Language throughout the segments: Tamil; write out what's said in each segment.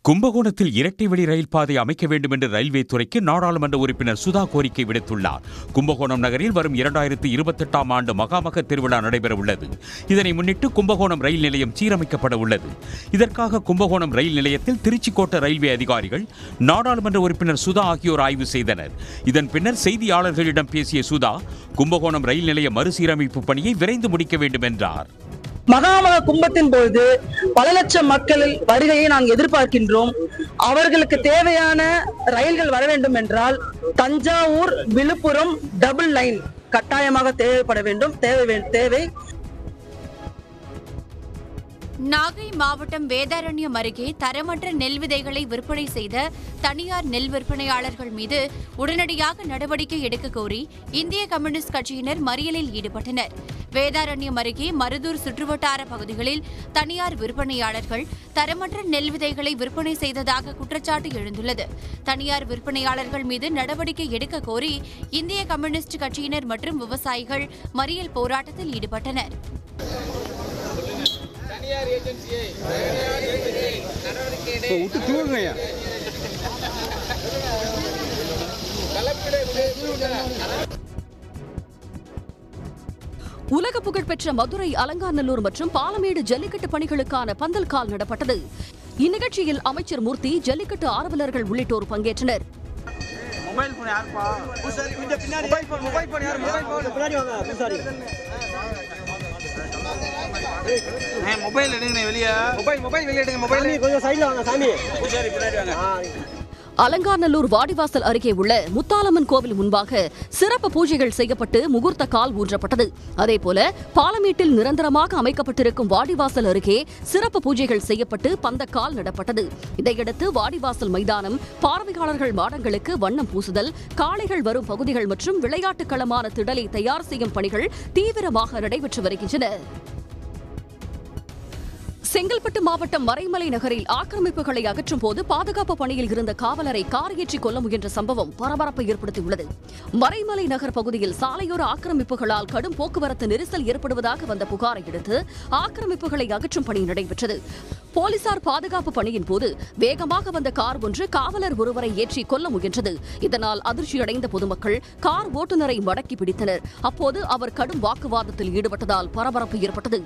கும்பகோணத்தில் இரட்டை வழி ரயில் பாதை அமைக்க வேண்டும் என்று ரயில்வே துறைக்கு நாடாளுமன்ற உறுப்பினர் சுதா கோரிக்கை விடுத்துள்ளார். கும்பகோணம் நகரில் வரும் 2028ஆம் ஆண்டு மகாமக திருவிழா நடைபெற உள்ளது. இதனை முன்னிட்டு கும்பகோணம் ரயில் நிலையம் சீரமைக்கப்பட உள்ளது. இதற்காக கும்பகோணம் ரயில் நிலையத்தில் திருச்சி கோட்ட ரயில்வே அதிகாரிகள், நாடாளுமன்ற உறுப்பினர் சுதா ஆகியோர் ஆய்வு செய்தனர். இதன் பின்னர் செய்தியாளர்களிடம் பேசிய சுதா, கும்பகோணம் ரயில் நிலைய மறுசீரமைப்பு பணியை விரைந்து முடிக்க வேண்டும் என்றார். மகாமக கும்பத்தின் பொழுது பல லட்சம் மக்களின் வருகையை நாம் எதிர்பார்க்கின்றோம். அவர்களுக்கு தேவையான ரயில்கள் வர வேண்டும் என்றால் தஞ்சாவூர் விழுப்புரம் டபுள் லைன் கட்டாயமாக தேவைப்பட வேண்டும். தேவை. நாகை மாவட்டம் வேதாரண்யம் அருகே தரமற்ற நெல் விதைகளை விற்பனை செய்த தனியார் நெல் விற்பனையாளர்கள் மீது உடனடியாக நடவடிக்கை எடுக்க கோரி இந்திய கம்யூனிஸ்ட் கட்சியினர் மறியலில் ஈடுபட்டனர். வேதாரண்யம் அருகே மருதூர் சுற்றுவட்டார பகுதிகளில் தனியார் விற்பனையாளர்கள் தரமற்ற நெல் விதைகளை விற்பனை செய்ததாக குற்றச்சாட்டு எழுந்துள்ளது. தனியார் விற்பனையாளர்கள் மீது நடவடிக்கை எடுக்க கோரி இந்திய கம்யூனிஸ்ட் கட்சியினர் மற்றும் விவசாயிகள் மறியல் போராட்டத்தில் ஈடுபட்டனர். உலக புகழ்பெற்ற மதுரை அலங்காநல்லூர் மற்றும் பாலமேடு ஜல்லிக்கட்டு பணிகளுக்கான பந்தல் கால் நடப்பட்டது. இந்நிகழ்ச்சியில் அமைச்சர் மூர்த்தி, ஜல்லிக்கட்டு ஆர்வலர்கள் உள்ளிட்டோர் பங்கேற்றனர். அலங்காநல்லூர் வாடிவாசல் அருகே உள்ள முத்தாலம்மன் கோவில் முன்பாக சிறப்பு பூஜைகள் செய்யப்பட்டு முகூர்த்த கால் ஊன்றப்பட்டது. அதேபோல பாலமேட்டில் நிரந்தரமாக அமைக்கப்பட்டிருக்கும் வாடிவாசல் அருகே சிறப்பு பூஜைகள் செய்யப்பட்டு பந்தக்கால் நடப்பட்டது. இதையடுத்து வாடிவாசல் மைதானம், பார்வையாளர்கள் மாடங்களுக்கு வண்ணம் பூசுதல், காளைகள் வரும் பகுதிகள் மற்றும் விளையாட்டுக் களமான திடலை தயார் செய்யும் பணிகள் தீவிரமாக நடைபெற்று வருகின்றன. செங்கல்பட்டு மாவட்டம் மறைமலை நகரில் ஆக்கிரமிப்புகளை அகற்றும் போது பாதுகாப்பு பணியில் இருந்த காவலரை கார் ஏற்றி கொல்ல முயன்ற சம்பவம் பரபரப்பை ஏற்படுத்தியுள்ளது. மறைமலை நகர் பகுதியில் சாலையோர ஆக்கிரமிப்புகளால் கடும் போக்குவரத்து நெரிசல் ஏற்படுவதாக வந்த புகாரை அடுத்து ஆக்கிரமிப்புகளை அகற்றும் பணி நடைபெற்றது. போலீசார் பாதுகாப்பு பணியின் போது வேகமாக வந்த கார் ஒன்று காவலர் ஒருவரை ஏற்றி கொல்ல முயன்றது. இதனால் அதிர்ச்சியடைந்த பொதுமக்கள் கார் ஓட்டுநரை மடக்கி பிடித்தனர். அப்போது அவர் கடும் வாக்குவாதத்தில் ஈடுபட்டதால் பரபரப்பு ஏற்பட்டது.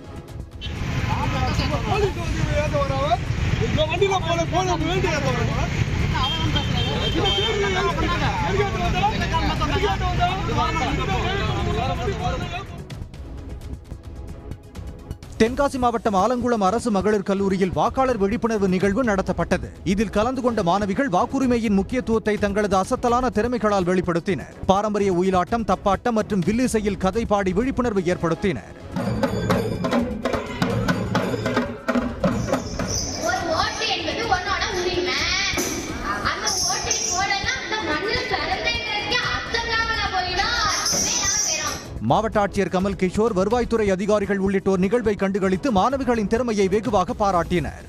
தென்காசி மாவட்டம் ஆலங்குளம் அரசு மகளிர் கல்லூரியில் வாக்காளர் விழிப்புணர்வு நிகழ்வு நடத்தப்பட்டது. இதில் கலந்து கொண்ட மாணவிகள் வாக்குரிமையின் முக்கியத்துவத்தை தங்களது அசத்தலான திறமைகளால் வெளிப்படுத்தினர். பாரம்பரிய ஒயிலாட்டம், தப்பாட்டம் மற்றும் வில்லிசையில் கதை பாடி விழிப்புணர்வு ஏற்படுத்தினர். மாவட்ட ஆட்சியர் கமல் கிஷோர், வருவாய்த்துறை அதிகாரிகள் உள்ளிட்டோர் நிகழ்வை கண்டுகளித்து மாணவிகளின் திறமையை வெகுவாக பாராட்டினர்.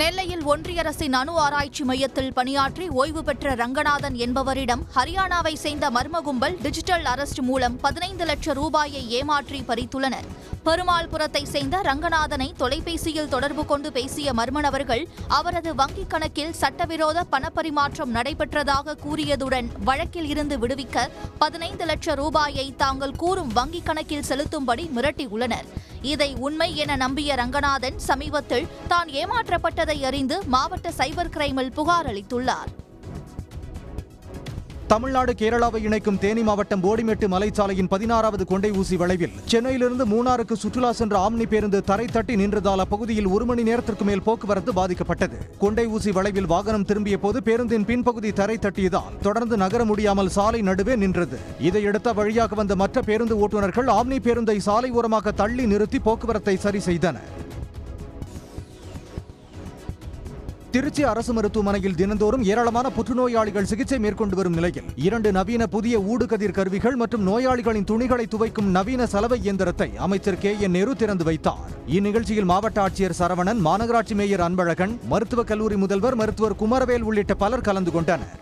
நெல்லையில் ஒன்றிய அரசின் அணு ஆராய்ச்சி மையத்தில் பணியாற்றி ஓய்வு பெற்ற ரங்கநாதன் என்பவரிடம் ஹரியானாவை சேர்ந்த மர்ம கும்பல் டிஜிட்டல் அரெஸ்ட் மூலம் 15 லட்சம் ரூபாயை ஏமாற்றி பறித்துள்ளனர். பெருமாள்புரத்தை சேர்ந்த ரங்கநாதனை தொலைபேசியில் தொடர்பு கொண்டு பேசிய மர்ம நபர்கள் அவரது வங்கிக் கணக்கில் சட்டவிரோத பணப்பரிமாற்றம் நடைபெற்றதாக கூறியதுடன் வழக்கில் இருந்து விடுவிக்க 15 லட்சம் ரூபாயை தாங்கள் கூறும் வங்கிக் கணக்கில் செலுத்தும்படி மிரட்டியுள்ளனர். இதை உண்மை என நம்பிய ரங்கநாதன் சமீபத்தில் தான் ஏமாற்றப்பட்டதை அறிந்து மாவட்ட சைபர் கிரைமில் புகார் அளித்துள்ளார். தமிழ்நாடு கேரளாவை இணைக்கும் தேனி மாவட்டம் போடிமெட்டு மலைச்சாலையின் 16வது கொண்டை ஊசி வளைவில் சென்னையிலிருந்து மூணாருக்கு சுற்றுலா சென்ற ஆம்னி பேருந்து தரை தட்டி நின்றதால் அப்பகுதியில் 1 மணி நேரத்திற்கு மேல் போக்குவரத்து பாதிக்கப்பட்டது. கொண்டை ஊசி வளைவில் வாகனம் திரும்பிய போது பேருந்தின் பின்பகுதி தரை தட்டியதால் தொடர்ந்து நகர முடியாமல் சாலை நடுவே நின்றது. இதையடுத்த வழியாக வந்த மற்ற பேருந்து ஓட்டுநர்கள் ஆம்னி பேருந்தை சாலை ஓரமாக தள்ளி நிறுத்தி போக்குவரத்தை சரி செய்தனர். திருச்சி அரசு மருத்துவமனையில் தினந்தோறும் ஏராளமான புற்றுநோயாளிகள் சிகிச்சை மேற்கொண்டு வரும் நிலையில் 2 நவீன புதிய ஊடுகதிர் கருவிகள் மற்றும் நோயாளிகளின் துணிகளை துவைக்கும் நவீன சலவை இயந்திரத்தை அமைச்சர் KN நேரு திறந்து வைத்தார். இந்நிகழ்ச்சியில் மாவட்ட ஆட்சியர் சரவணன், மாநகராட்சி மேயர் அன்பழகன், மருத்துவக் கல்லூரி முதல்வர் மருத்துவர் குமரவேல் உள்ளிட்ட பலர் கலந்து கொண்டனர்.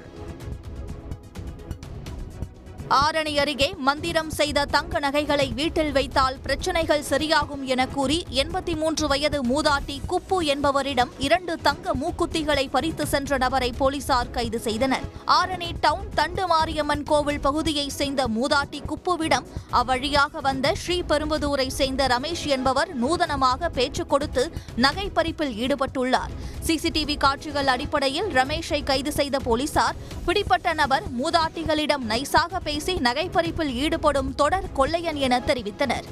ஆரணி அருகே மந்திரம் செய்த தங்க நகைகளை வீட்டில் வைத்தால் பிரச்சனைகள் சரியாகும் என கூறி 83 வயது மூதாட்டி குப்பு என்பவரிடம் 2 தங்க மூக்குத்திகளை பறித்து சென்ற நபரை போலீசார் கைது செய்தனர். ஆரணி டவுன் தண்டு மாரியம்மன் கோவில் பகுதியை சேர்ந்த மூதாட்டி குப்புவிடம் அவ்வழியாக வந்த ஸ்ரீபெரும்புதூரை சேர்ந்த ரமேஷ் என்பவர் நூதனமாக பேச்சு கொடுத்து நகை பறிப்பில் ஈடுபட்டுள்ளார். சிசிடிவி காட்சிகள் அடிப்படையில் ரமேஷை கைது செய்த போலீசார் பிடிப்பட்ட நபர் மூதாட்டிகளிடம் நைசாக பேசி நகைப்பறிப்பில் ஈடுபடும் தொடர் கொள்ளையன் என தெரிவித்தனர்.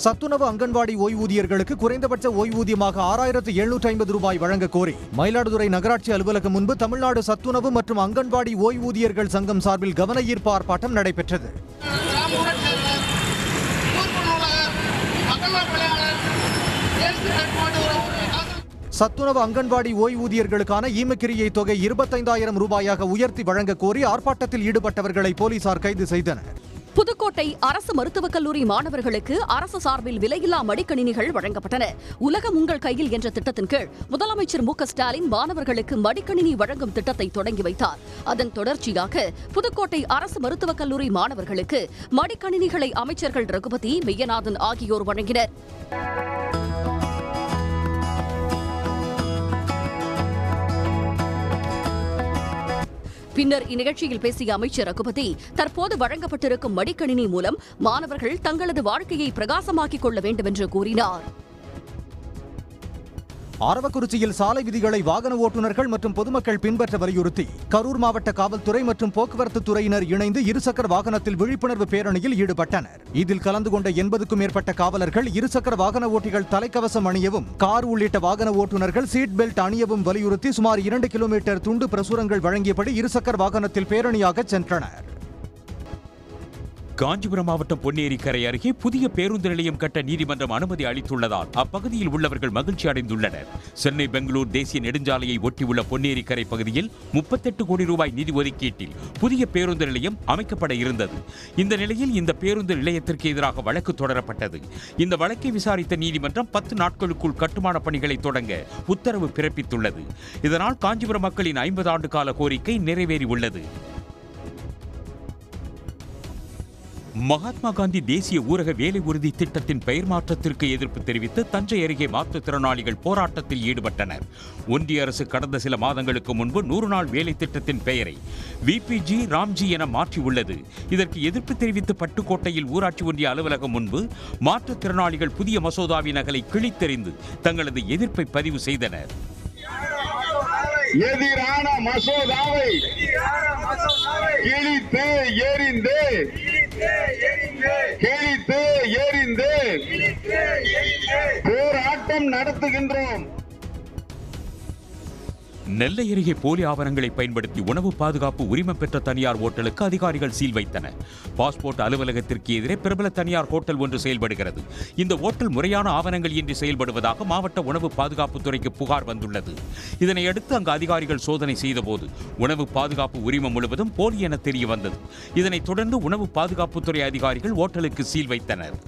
சத்துணவு அங்கன்வாடி ஓய்வூதியர்களுக்கு குறைந்தபட்ச ஓய்வூதியமாக 6750 ரூபாய் வழங்க கோரி மயிலாடுதுறை நகராட்சி அலுவலகம் முன்பு தமிழ்நாடு சத்துணவு மற்றும் அங்கன்வாடி ஓய்வூதியர்கள் சங்கம் சார்பில் கவன ஈர்ப்பு ஆர்ப்பாட்டம் நடைபெற்றது. சத்துணவு அங்கன்வாடி ஓய்வூதியர்களுக்கான ஈமக்கிரியை தொகை 25,000 ரூபாயாக உயர்த்தி வழங்க கோரி ஆர்ப்பாட்டத்தில் ஈடுபட்டவர்களை போலீசார் கைது செய்தனர். புதுக்கோட்டை அரசு மருத்துவக் கல்லூரி மாணவர்களுக்கு அரசு சார்பில் விலையில்லா மடிக்கணினிகள் வழங்கப்பட்டன. உலகம் உங்கள் கையில் என்ற திட்டத்தின் கீழ் முதலமைச்சர் மு.க.ஸ்டாலின் மாணவர்களுக்கு மடிக்கணினி வழங்கும் திட்டத்தை தொடங்கி வைத்தார். அதன் தொடர்ச்சியாக புதுக்கோட்டை அரசு மருத்துவக் கல்லூரி மாணவர்களுக்கு மடிக்கணினிகளை அமைச்சர்கள் ரகுபதி, மெய்யநாதன் ஆகியோர் வழங்கினர். பின்னர் இந்நிகழ்ச்சியில் பேசிய அமைச்சர் ரகுபதி, தற்போது வழங்கப்பட்டிருக்கும் மடிக்கணினி மூலம் மாணவர்கள் தங்களது வாழ்க்கையை பிரகாசமாக்கிக் கொள்ள வேண்டும் என்று கூறினார். அரவக்குறிச்சியில் சாலை விதிகளை வாகன ஓட்டுநர்கள் மற்றும் பொதுமக்கள் பின்பற்ற வலியுறுத்தி கரூர் மாவட்ட காவல்துறை மற்றும் போக்குவரத்து துறையினர் இணைந்து இருசக்கர வாகனத்தில் விழிப்புணர்வு பேரணியில் ஈடுபட்டனர். இதில் கலந்து கொண்ட 80க்கும் மேற்பட்ட காவலர்கள் இருசக்கர வாகன ஓட்டிகள் தலைக்கவசம் அணியவும், கார் உள்ளிட்ட வாகன ஓட்டுநர்கள் சீட் பெல்ட் அணியவும் வலியுறுத்தி சுமார் 2 கிலோமீட்டர் துண்டு பிரசுரங்கள் வழங்கியபடி இருசக்கர வாகனத்தில் பேரணியாக சென்றனர். காஞ்சிபுரம் மாவட்டம் பொன்னேரி கரை அருகே புதிய பேருந்து நிலையம் கட்ட நீதிமன்றம் அனுமதி அளித்துள்ளதால் அப்பகுதியில் உள்ளவர்கள் மகிழ்ச்சி அடைந்துள்ளனர். சென்னை பெங்களூர் தேசிய நெடுஞ்சாலையை ஒட்டியுள்ள பொன்னேரி கரை பகுதியில் 38 கோடி ரூபாய் நிதி ஒதுக்கீட்டில் புதிய பேருந்து நிலையம் அமைக்கப்பட இருந்தது. இந்த நிலையில் இந்த பேருந்து நிலையத்திற்கு எதிராக வழக்கு தொடரப்பட்டது. இந்த வழக்கை விசாரித்த நீதிமன்றம் 10 நாட்களுக்குள் கட்டுமான பணிகளை தொடங்க உத்தரவு பிறப்பித்துள்ளது. இதனால் காஞ்சிபுரம் மக்களின் 50 ஆண்டு கால கோரிக்கை நிறைவேறியுள்ளது. மகாத்மா காந்தி தேசிய ஊரக வேலை உறுதி திட்டத்தின் பெயர் மாற்றத்திற்கு எதிர்ப்பு தெரிவித்து தஞ்சை அருகே மாற்றுத்திறனாளிகள் போராட்டத்தில் ஈடுபட்டனர். ஒன்றிய அரசு கடந்த சில மாதங்களுக்கு முன்பு 100 நாள் வேலை திட்டத்தின் பெயரை விபிஜி ராம்ஜி என மாற்றியுள்ளது. இதற்கு எதிர்ப்பு தெரிவித்து பட்டுக்கோட்டையில் ஊராட்சி ஒன்றிய அலுவலகம் முன்பு மாற்றுத்திறனாளிகள் புதிய மசோதாவின் நகலை கிழித்தெறிந்து தங்களது எதிர்ப்பை பதிவு செய்தனர். எதிரான மசோதாவை கிழித்து எறிந்து போராட்டம் நடத்துகின்றோம். நெல்லை அருகே போலி ஆவணங்களை பயன்படுத்தி உணவு பாதுகாப்பு உரிமம் பெற்ற தனியார் ஓட்டலுக்கு அதிகாரிகள் சீல் வைத்தனர். பாஸ்போர்ட் அலுவலகத்திற்கு எதிரே பிரபல தனியார் ஹோட்டல் ஒன்று செயல்படுகிறது. இந்த ஓட்டல் முறையான ஆவணங்கள் இன்றி செயல்படுவதாக மாவட்ட உணவு பாதுகாப்புத்துறைக்கு புகார் வந்துள்ளது. இதனையடுத்து அங்கு அதிகாரிகள் சோதனை செய்தபோது உணவு பாதுகாப்பு உரிமம் முழுவதும் போலி என தெரிய வந்தது. இதனைத் தொடர்ந்து உணவு பாதுகாப்புத்துறை அதிகாரிகள் ஓட்டலுக்கு சீல் வைத்தனர்.